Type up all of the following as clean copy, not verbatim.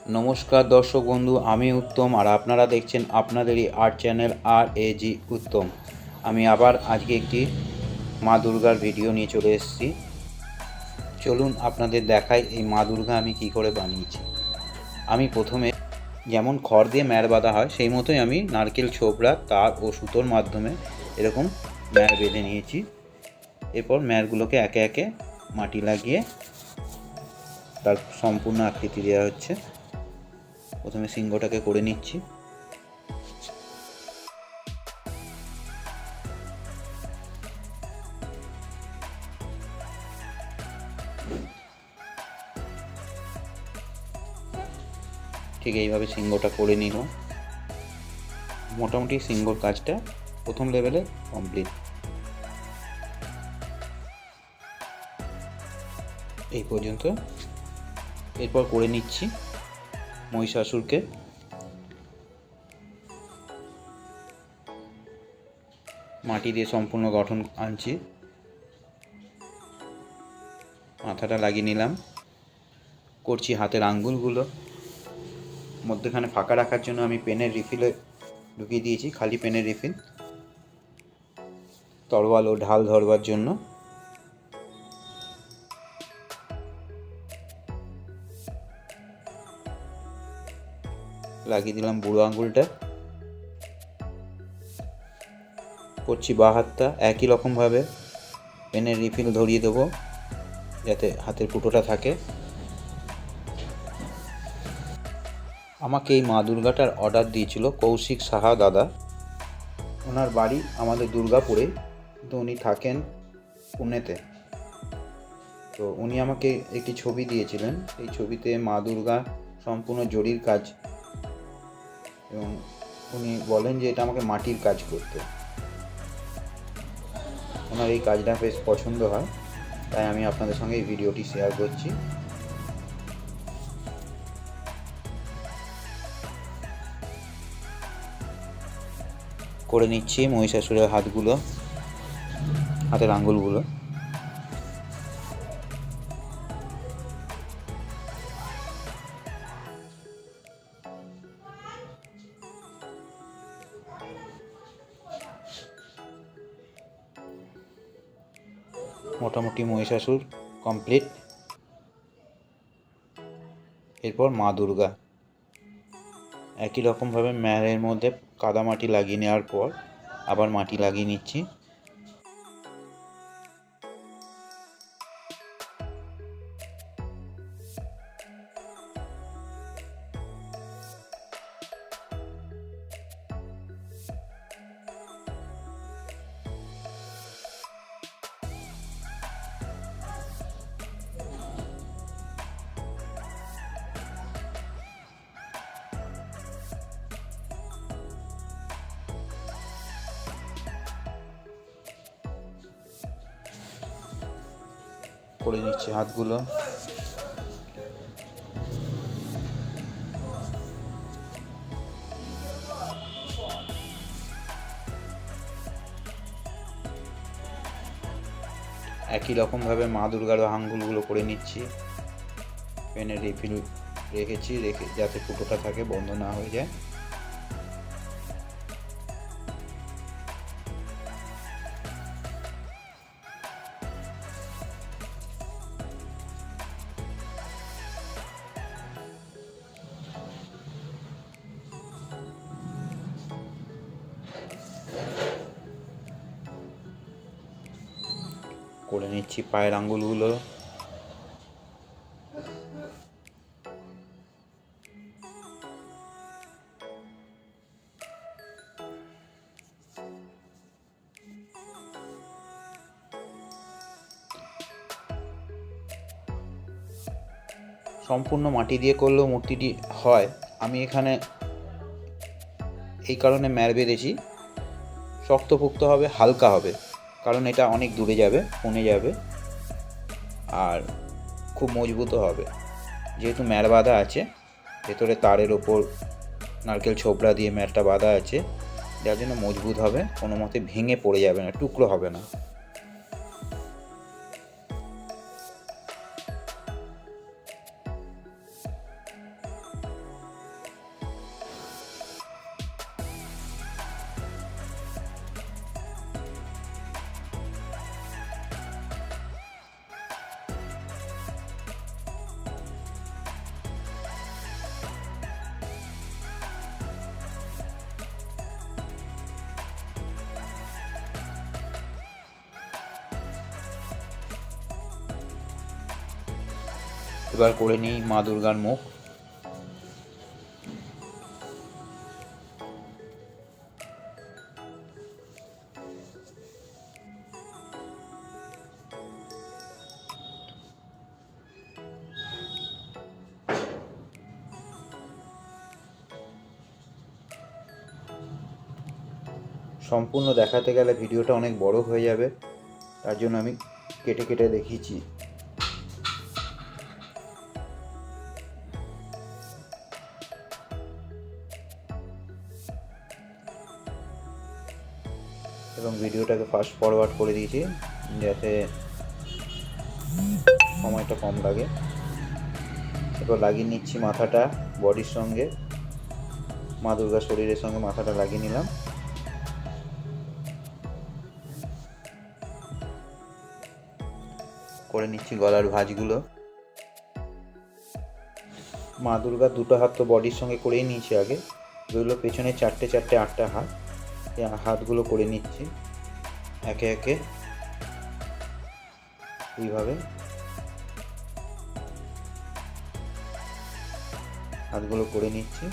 নমস্কার দর্শক বন্ধু, আমি উত্তম আর আপনারা দেখছেন আপনাদেরই আর্ট চ্যানেল RAG উত্তম। আমি আবার আজকে একটি মা দুর্গার ভিডিও নিয়ে চলে এসেছি। চলুন আপনাদের দেখাই এই মা দুর্গা আমি কি করে বানিয়েছি। আমি প্রথমে যেমন খড় দিয়ে ম্যাড় বাঁধা হয় সেই মতোই আমি নারকেল ছোবড়া, তার ও সুতোর মাধ্যমে এরকম ম্যাড় বেঁধে নিয়েছি। এরপর ম্যাড়গুলোকে একে একে মাটি লাগিয়ে তার সম্পূর্ণ আকৃতি দেওয়া হচ্ছে। প্রথমে সিংহটাকে করে নিচ্ছি। ঠিক এইভাবে সিংহটা করে নিল। মোটামুটি সিংহর কাজটা প্রথম লেভেলে কমপ্লিট। এই পর্যন্ত। এরপর করে নিচ্ছি মহিষাসুরকে। মাটি দিয়ে সম্পূর্ণ গঠন আনছি। মাথাটা লাগিয়ে নিলাম। করছি হাতের আঙ্গুলগুলো। মধ্যখানে ফাঁকা রাখার জন্য আমি পেনের রিফিলে ঢুকিয়ে দিয়েছি, খালি পেনের রিফিল, তরোয়াল ও ঢাল ধরবার জন্য। লাগিয়ে দিলাম বুড়ো আঙ্গুলটা। করছি বাঁ হাতটা একই রকমভাবে পেনের রিফিল ধরিয়ে দেবো যাতে হাতের ফুটোটা থাকে। আমাকে এই মা দুর্গাটার অর্ডার দিয়েছিল কৌশিক সাহা দাদা। ওনার বাড়ি আমাদের দুর্গাপুরে, কিন্তু উনি থাকেন পুনেতে। তো উনি আমাকে একটি ছবি দিয়েছিলেন। এই ছবিতে মা দুর্গা সম্পূর্ণ জরির কাজ, এবং উনি বলেন যে এটা আমাকে মাটির কাজ করতে। ওনার এই কাজটা বেশ পছন্দ হয়, তাই আমি আপনাদের সঙ্গে এই ভিডিওটি শেয়ার করছি। করে নিচ্ছি মহিষাসুরের হাতগুলো, হাতের আঙ্গুলগুলো। মোটামুটি মহিষাসুর কমপ্লিট। এরপর মা দুর্গা একই রকমভাবে ম্যাড়ের মধ্যে কাদামাটি লাগিয়ে নেওয়ার পর আবার মাটি লাগিয়ে নিচ্ছি। করে নিচ্ছি হাতগুলো। একই রকমভাবে মা দুর্গার আঙ্গুলগুলো করে নিচ্ছি। পেনের রিফিল রেখে যাতে ফুটোটা থাকে, বন্ধ না হয়ে যায়। করে নিচ্ছি পায়ের আঙ্গুলগুলো। সম্পূর্ণ মাটি দিয়ে করলেও মূর্তিটি হয়। আমি এখানে এই কারণে ম্যাড় বেঁধেছি, শক্তপোক্ত হবে, হালকা হবে, কারণ এটা অনেক দূরে যাবে, পুনে যাবে, আর খুব মজবুতও হবে। যেহেতু ম্যাড় বাঁধা আছে, ভেতরে তারের ওপর নারকেল ছোবড়া দিয়ে ম্যাড়টা বাঁধা আছে, যার জন্য মজবুত হবে, কোনো মতে ভেঙে পড়ে যাবে না, টুকরো হবে না। এবার করে নিই মা দুর্গার মুখ। সম্পূর্ণ দেখাতে গেলে ভিডিওটা অনেক বড় হয়ে যাবে, তার জন্য আমি কেটে কেটে দেখিয়েছি। এবং ভিডিওটাকে ফাস্ট ফরওয়ার্ড করে দিয়েছি যাতে সময়টা কম লাগে। এরপর লাগিয়ে নিচ্ছি মাথাটা বডির সঙ্গে, মা দুর্গার শরীরের সঙ্গে মাথাটা লাগিয়ে নিলাম। করে নিচ্ছি গলার ভাঁজগুলো। মা দুর্গার দুটো হাত তো বডির সঙ্গে করেই নিয়েছি আগে, যেগুলো পেছনে চারটে চারটে 8টা হাত, এই হাতগুলো করে নিচ্ছি একে একে এইভাবে। হাতগুলো করে নিচ্ছি।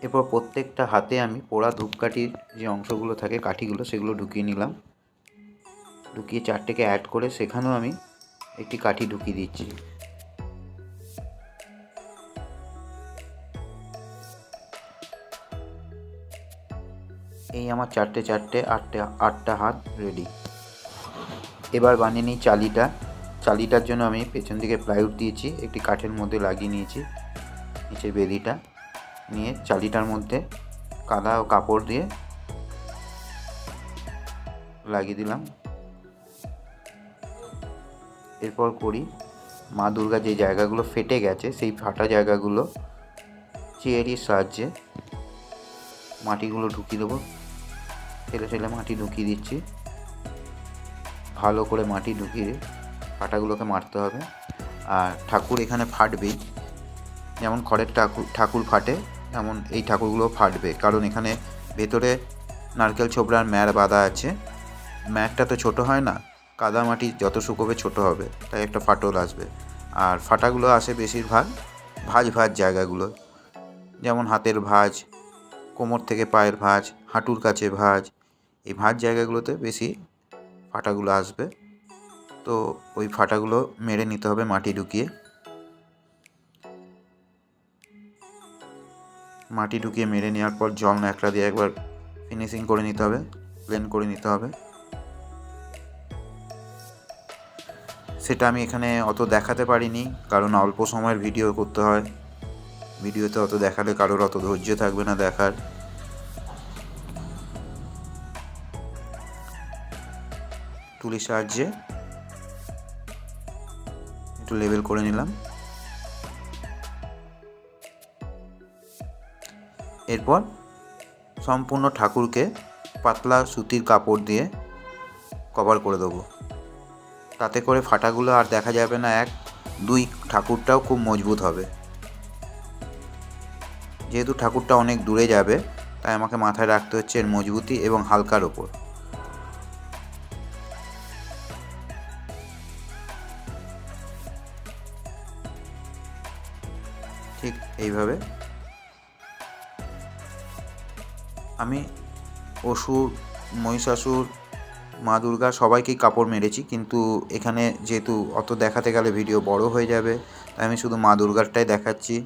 এরপর প্রত্যেকটা হাতে আমি পোড়া ধূপকাঠির যে অংশগুলো থাকে, কাঠিগুলো, সেগুলো ঢুকিয়ে নিলাম। ঢুকিয়ে চারটেকে অ্যাড করে সেখানেও আমি একটি কাঠি ঢুকিয়ে দিচ্ছি। এই আমার চারটে চারটে 8টা হাত রেডি। এবার বানিয়ে নিই চালিটা। চালিটার জন্য আমি পেছন দিকে প্লাইউড দিয়েছি, একটি কাঠের মধ্যে লাগিয়ে নিয়েছি নিচের বেদিটা, নিয়ে চালিটার মধ্যে কাদা ও কাপড় দিয়ে লাগিয়ে দিলাম। এরপর করি মা দুর্গা যে জায়গাগুলো ফেটে গেছে সেই ফাটা জায়গাগুলো চেয়ারির সাহায্যে মাটিগুলো ঢুকিয়ে দেবো। ঠেলে ঠেলে মাটি ঢুকিয়ে দিচ্ছি। ভালো করে মাটি ঢুকিয়ে ফাটাগুলোকে মারতে হবে। আর ঠাকুর এখানে ফাটবেই, যেমন খড়ের ঠাকুর ফাটে তেমন এই ঠাকুরগুলো ফাটবে, কারণ এখানে ভেতরে নারকেল ছোবড়ার ম্যার বাঁধা আছে। ম্যাটটা তো ছোটো হয় না, কাদা মাটি যত শুকোবে ছোটো হবে, তাই একটা ফাটল আসবে। আর ফাটাগুলো আসে বেশিরভাগ ভাঁজ জায়গাগুলো, যেমন হাতের ভাঁজ, কোমর থেকে পায়ের ভাঁজ, হাঁটুর কাছে ভাঁজ, এই ভাঁজ জায়গাগুলোতে বেশি ফাটাগুলো আসবে। তো ওই ফাটাগুলো মেরে নিতে হবে মাটি ঢুকিয়ে। মাটি ঢুকিয়ে মেরে নেওয়ার পর জল ন্যাকড়া দিয়ে একবার ফিনিশিং করে নিতে হবে, প্লেন করে নিতে হবে। সেটা আমি এখানে অত দেখাতে পারিনি, কারণ অল্প সময়ের ভিডিও করতে হয়। ভিডিওতে অত দেখালে কারোর অত ধৈর্য থাকবে না দেখার। তুলির সাহায্যে একটু লেবেল করে নিলাম। এরপর সম্পূর্ণ ঠাকুরকে পাতলা সুতির কাপড় দিয়ে কভার করে দেবো, তাতে করে ফাটাগুলো আর দেখা যাবে না। 1, 2 ঠাকুরটাও খুব মজবুত হবে। যেহেতু ঠাকুরটা অনেক দূরে যাবে, তাই আমাকে মাথায় রাখতে হচ্ছে এর মজবুতি এবং হালকার ওপর। ঠিক এইভাবে আমি অসুর, মহিষাসুর, মা দুর্গা সবাইকেই কাপড় মেরেছি, কিন্তু এখানে যেহেতু অত দেখাতে গেলে ভিডিও বড় হয়ে যাবে, তাই আমি শুধু মা দুর্গারটাই দেখাচ্ছি।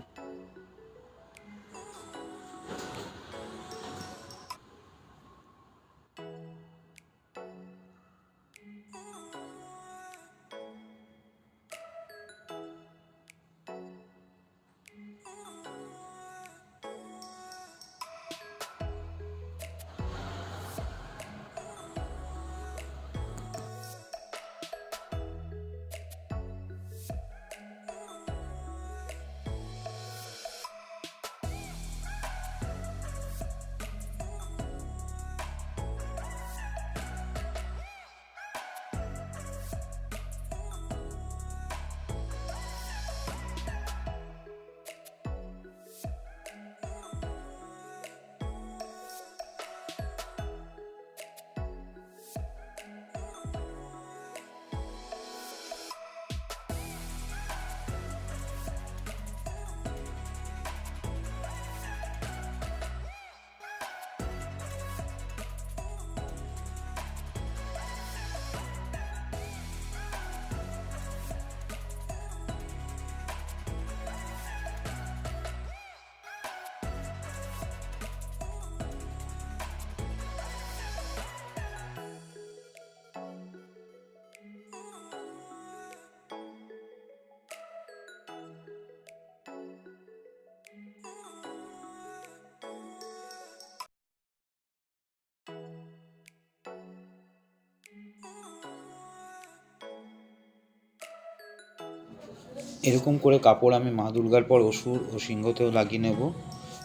এরকম করে কাপড় আমি মা দুর্গার পর অসুর ও সিংহতেও লাগিয়ে নেব।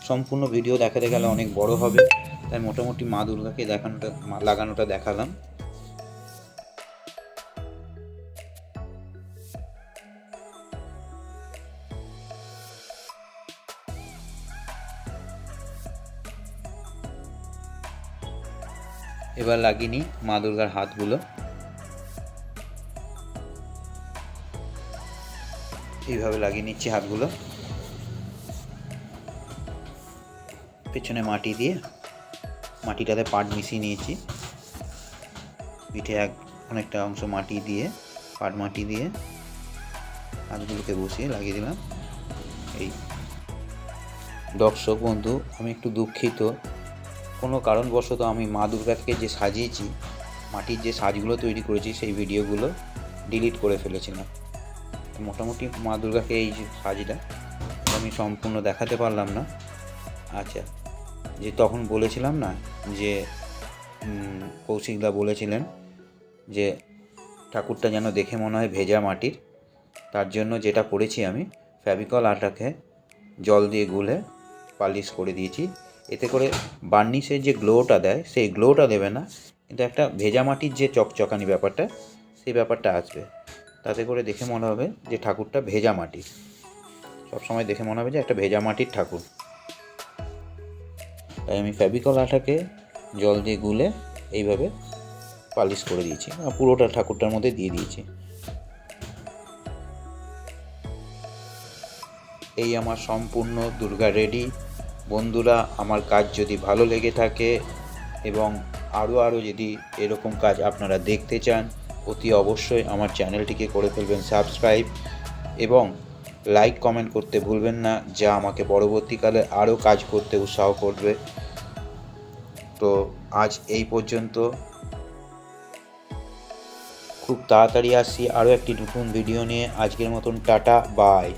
সম্পূর্ণ ভিডিও দেখাতে গেলে অনেক বড় হবে, তাই মোটামুটি মা দুর্গাকে লাগানোটা দেখালাম। এবার লাগিয়ে নিই মা দুর্গার হাতগুলো। এইভাবে লাগিয়ে নিচ্ছি হাতগুলো। পেছনে মাটি দিয়ে মাটিটাতে পাট মিশিয়ে নিয়েছি। পিঠে অনেকটা অংশ মাটি দিয়ে পাট মাটি দিয়ে হাতগুলোকে বসিয়ে লাগিয়ে দিলাম। এই দর্শক বন্ধু, আমি একটু দুঃখিত, কোনো কারণবশত আমি মা দুর্গাকে যে সাজিয়েছি, মাটির যে সাজগুলো তৈরি করেছি সেই ভিডিওগুলো ডিলিট করে ফেলেছিলাম। মোটামুটি মা দুর্গাকে এই যে সাজটা আমি সম্পূর্ণ দেখাতে পারলাম না। আচ্ছা, যে তখন বলেছিলাম না যে কৌশিকদা বলেছিলেন যে ঠাকুরটা যেন দেখে মনে হয় ভেজা মাটির, তার জন্য যেটা করেছি আমি ফেভিকল আঠাকে জল দিয়ে গুলে পালিশ করে দিয়েছি। এতে করে বার্নিশের যে গ্লোটা দেয় সেই গ্লোটা দেবে না, কিন্তু একটা ভেজা মাটির যে চকচকানি ব্যাপারটা সেই ব্যাপারটা আসবে। তাতে করে দেখে মনে হবে যে ঠাকুরটা ভেজা মাটির, সবসময় দেখে মনে হবে যে একটা ভেজা মাটির ঠাকুর। তাই আমি ফেভিকল আঠাকে জল দিয়ে গুলে এইভাবে পালিশ করে দিয়েছি, পুরোটা ঠাকুরটার মধ্যে দিয়ে দিয়েছি। এই আমার সম্পূর্ণ দুর্গা রেডি। বন্ধুরা, আমার কাজ যদি ভালো লেগে থাকে এবং আরও যদি এরকম কাজ আপনারা দেখতে চান, অতি অবশ্যই আমার চ্যানেলটিকে করে ফেলবেন সাবস্ক্রাইব এবং লাইক কমেন্ট করতে ভুলবেন না, যা আমাকে পরবর্তীকালে আরও কাজ করতে উৎসাহ করবে। তো আজ এই পর্যন্ত। খুব তাড়াতাড়ি আসছি আরও একটি নতুন ভিডিও নিয়ে। আজকের মতন টাটা, বাই।